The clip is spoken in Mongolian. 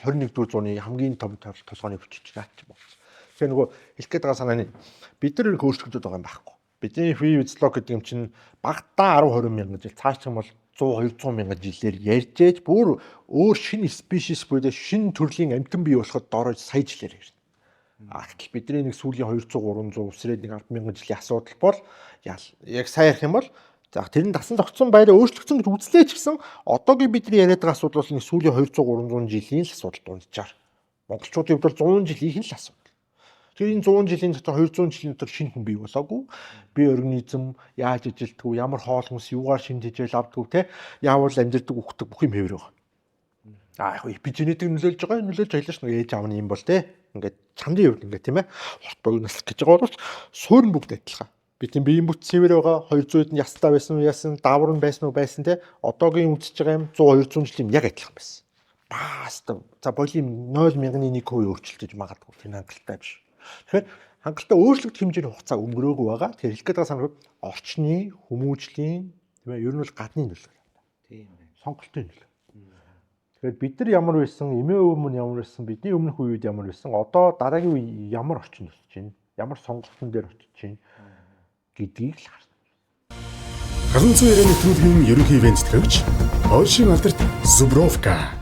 21-р зууны хамгийн том толгойн хүчтэй наач болсон. Тэгэхээр нөгөө хэлэх гээд байгаа санаа нь бид нар нэг өөрчлөгдөж байгаа юм байхгүй. Бидний физиолог гэдэг юм чинь багтаа 10-20 мянган жил цааш юм бол 100-200 мянган жилээр ярьж ээж бүр өөр шинэ спешиз буюу шинэ төрлийн амтан бий болоход доорож сая жилээр ирнэ. Гэтэл бидний нэг сүүлийн 200-300 усрээд нэг 100000 жилийн асуудал бол яг сайн ярих юм бол за тэр нь дасан зогцсон байраа өөрчлөгдсөн гэж үзлээ ч гэсэн одоогийн бидний яриад байгаа асуудал бол нэг сүүлийн 200-300 жилийн л асуудал дунджаар. Монголчуудын хувьд бол 100 жилийн л асуудал. Тэр энэ 100 жилийн дотор 200 жилийн дотор шинэ хүн бий болоогүй. Бие организм яаж ижилдэггүй, ямар хоол хүнс юугаар шинжиж авдаггүй те яавал амьдэрдэг үхдэг бүх юм хэвээр байгаа. Яг эпигенетик нөлөөлж байгаа, нөлөөлж аялаа ш нэг ээж аавны юм бол те. Ингээд чамдын хувьд ингээд тийм ээ. Хорт богиноос гэж байгаа бол суурин бүгд адилхан. Бидний биеийн бүт цэвэр байгаа 200-д нь ястаа байсан уу яасан, даавар нь байсан уу байсан те. Одоогийн үзэж байгаа юм 100-200 жилийн яг адилхан байсан. Бааста за болим 0.1% өөрчлөлтөж магадгүй тэр хангалттай биш. Тэгэхээр хангалттай өөрчлөлт хэмжээний хугацаа өнгөрөөгүй байгаа. Тэгэхээр хэлэх гээд байгаа санаа орчны, хүмүүжлийн тийм ээ ер нь бол гадны нөлөө. Тийм ээ. Сонголтын нөлөө. Тэгэхээр бид нар ямар байсан, эмээ өмнө ямар байсан, бидний өмнөх үед ямар байсан, одоо дараагийн үе ямар орчин өсөж байна, ямар сонголтын дээр очиж байна гэдгийг л харна. Халуун цэвэр нэвтрүүлгийн ерөнхий ивент төгөөч Оршин алдарт Зубровка